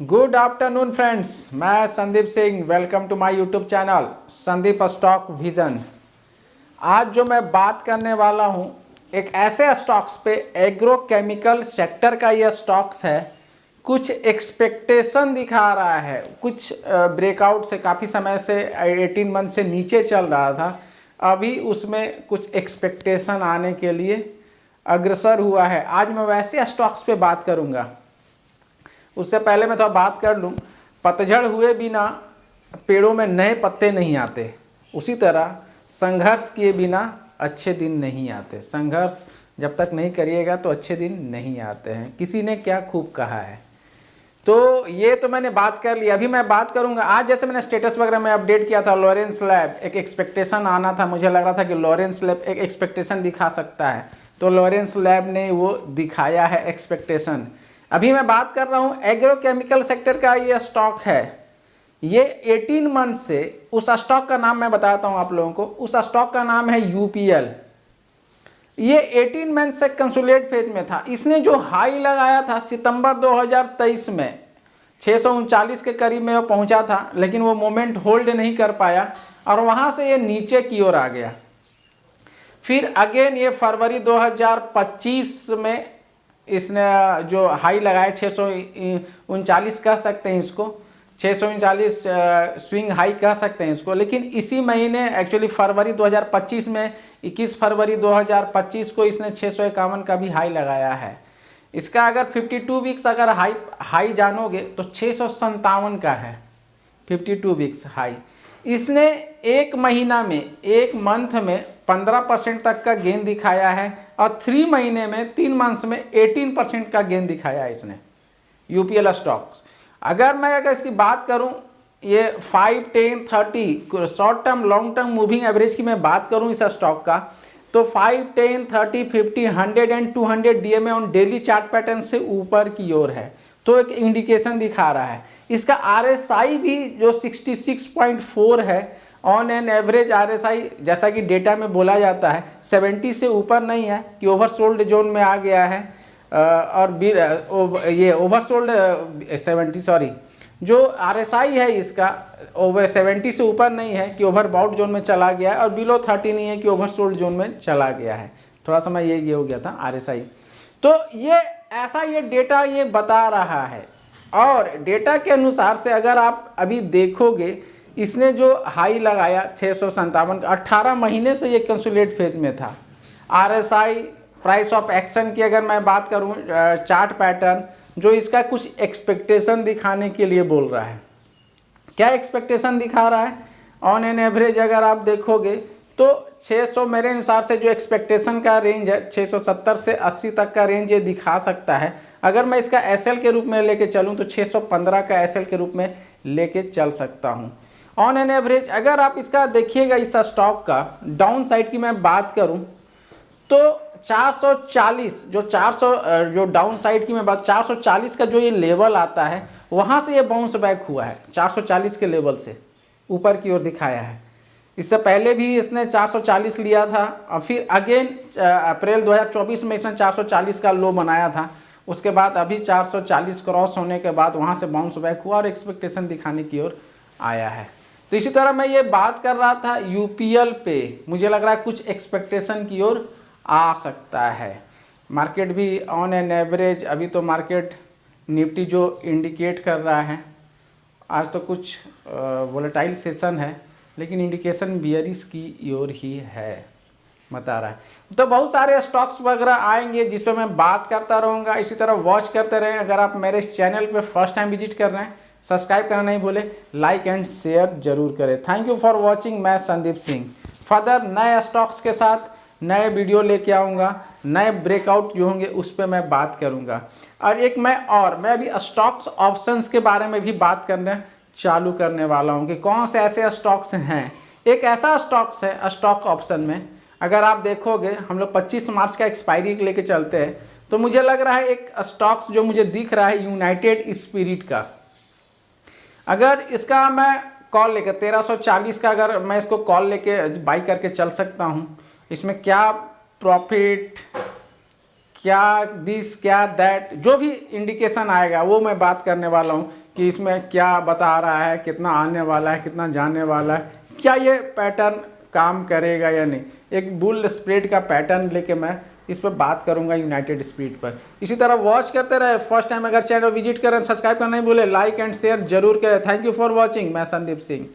Good afternoon friends, मैं Sandeep Singh. Welcome to my YouTube channel Sandeep stock vision. आज जो मैं बात करने वाला हूं, एक ऐसे स्टॉक्स पे, एग्रो केमिकल सेक्टर का ये स्टॉक्स है। कुछ एक्सपेक्टेशन दिखा रहा है, कुछ ब्रेकआउट से काफ़ी समय से 18 मंथ से नीचे चल रहा था, अभी उसमें कुछ एक्सपेक्टेशन आने के लिए अग्रसर हुआ है। आज मैं वैसे स्टॉक्स पे बात करूँगा। उससे पहले मैं थोड़ा बात कर लूँ, पतझड़ हुए बिना पेड़ों में नए पत्ते नहीं आते, उसी तरह संघर्ष किए बिना अच्छे दिन नहीं आते। संघर्ष जब तक नहीं करिएगा तो अच्छे दिन नहीं आते हैं। किसी ने क्या खूब कहा है। तो ये तो मैंने बात कर ली। अभी मैं बात करूंगा, आज जैसे मैंने स्टेटस वगैरह में अपडेट किया था, लॉरेंस लैब एक एक्सपेक्टेशन आना था। मुझे लग रहा था कि लॉरेंस लैब एक एक्सपेक्टेशन दिखा सकता है, तो लॉरेंस लैब ने वो दिखाया है एक्सपेक्टेशन। अभी मैं बात कर रहा हूँ एग्रो केमिकल सेक्टर का, ये स्टॉक है। ये 18 मंथ से, उस स्टॉक का नाम मैं बताता हूँ आप लोगों को। उस स्टॉक का नाम है यूपीएल। ये 18 मंथ से कंसोलिडेट फेज में था। इसने जो हाई लगाया था सितंबर 2023 में 639 के करीब में वो पहुंचा था, लेकिन वो मोमेंट होल्ड नहीं कर पाया और वहां से ये नीचे की ओर आ गया। फिर अगेन ये फरवरी 2025 में इसने जो हाई लगाया 639 कह सकते हैं इसको, 639 स्विंग हाई कह सकते हैं इसको। लेकिन इसी महीने एक्चुअली फरवरी 2025 में 21 फरवरी 2025 को इसने 651 का भी हाई लगाया है। इसका अगर 52 वीक्स अगर हाई जानोगे तो 657 का है 52 वीक्स हाई। इसने एक महीना में, एक मंथ में 15% तक का गेन दिखाया है और 3 महीने में, 3 मंथ्स में 18% का गेन दिखाया है इसने, यूपीएल स्टॉक्स। अगर इसकी बात करूं, ये 5, 10, 30 short term, long term moving average की मैं बात करूं इस स्टॉक का, तो 5, 10, 30, 50, 100 and 200 DMA on daily chart pattern से ऊपर की ओर है, तो एक इंडिकेशन दिखा रहा है। इसका आरएसआई भी जो 66.4 है, ऑन एन एवरेज आरएसआई, जैसा कि डेटा में बोला जाता है 70 से ऊपर नहीं है कि ओवरसोल्ड जोन में आ गया है। और ये ओवरसोल्ड 70, सॉरी, जो आरएसआई है इसका ओवर 70 से ऊपर नहीं है कि ओवरबॉट जोन में चला गया है, और बिलो 30 नहीं है कि ओवरसोल्ड जोन में चला गया है। थोड़ा समय ये हो गया था आरएसआई। तो ये डेटा ये बता रहा है, और डेटा के अनुसार से अगर आप अभी देखोगे, इसने जो हाई लगाया 657, 18 महीने से ये कंसोलिडेट फेज में था। आरएसआई, प्राइस ऑफ एक्शन की अगर मैं बात करूं, चार्ट पैटर्न जो इसका कुछ एक्सपेक्टेशन दिखाने के लिए बोल रहा है। क्या एक्सपेक्टेशन दिखा रहा है? ऑन एन एवरेज अगर आप देखोगे तो 600, मेरे अनुसार से जो एक्सपेक्टेशन का रेंज है 670 से 80 तक का रेंज ये दिखा सकता है। अगर मैं इसका एसएल के रूप में लेके चलूं तो 615 का एसएल के रूप में लेके चल सकता हूं। ऑन एन एवरेज अगर आप इसका देखिएगा, इस स्टॉक का डाउन साइड की मैं बात करूं तो 440, जो डाउन साइड की मैं बात, 440 का जो ये लेवल आता है, वहां से ये बाउंस बैक हुआ है। 440 के लेवल से ऊपर की ओर दिखाया है। इससे पहले भी इसने 440 लिया था और फिर अगेन अप्रैल 2024 में इसने 440 का लो बनाया था। उसके बाद अभी 440 क्रॉस होने के बाद वहां से बाउंस बैक हुआ और एक्सपेक्टेशन दिखाने की ओर आया है। तो इसी तरह मैं ये बात कर रहा था यूपीएल पे, मुझे लग रहा है कुछ एक्सपेक्टेशन की ओर आ सकता है। मार्केट भी ऑन एन एवरेज, अभी तो मार्केट निफ्टी जो इंडिकेट कर रहा है, आज तो कुछ वोलेटाइल सेशन है, लेकिन इंडिकेशन बियरिश की ओर ही है, बता रहा है। तो बहुत सारे स्टॉक्स वगैरह आएंगे जिस पर मैं बात करता रहूँगा। इसी तरह वॉच करते रहें। अगर आप मेरे इस चैनल पे फर्स्ट टाइम विजिट कर रहे हैं, सब्सक्राइब करना नहीं भूलें, लाइक एंड शेयर जरूर करें। Thank you for watching. मैं संदीप सिंह फर्दर नए स्टॉक्स के साथ नए वीडियो लेके आऊँगा। नए ब्रेकआउट जो होंगे उस पर मैं बात करूँगा। और मैं अभी स्टॉक्स ऑप्शंस के बारे में भी बात करना चालू करने वाला हूँ कि कौन से ऐसे स्टॉक्स हैं। एक ऐसा स्टॉक्स है स्टॉक ऑप्शन में, अगर आप देखोगे हम लोग 25 मार्च का एक्सपायरी लेके चलते हैं, तो मुझे लग रहा है एक स्टॉक्स जो मुझे दिख रहा है यूनाइटेड स्पिरिट का। अगर इसका मैं कॉल लेकर 1340 का, अगर मैं इसको कॉल लेके बाई करके चल सकता हूँ, इसमें क्या प्रॉफिट, क्या दिस, क्या दैट, जो भी इंडिकेशन आएगा वो मैं बात करने वाला हूँ कि इसमें क्या बता रहा है, कितना आने वाला है, कितना जाने वाला है, क्या ये पैटर्न काम करेगा या नहीं। एक बुल स्प्रेड का पैटर्न लेके मैं इस पर बात करूंगा यूनाइटेड स्प्रिट पर। इसी तरह वॉच करते रहे। फर्स्ट टाइम अगर चैनल विजिट करें, सब्सक्राइब करना नहीं भूले, लाइक एंड शेयर जरूर करें। Thank you for watching. मैं संदीप सिंह।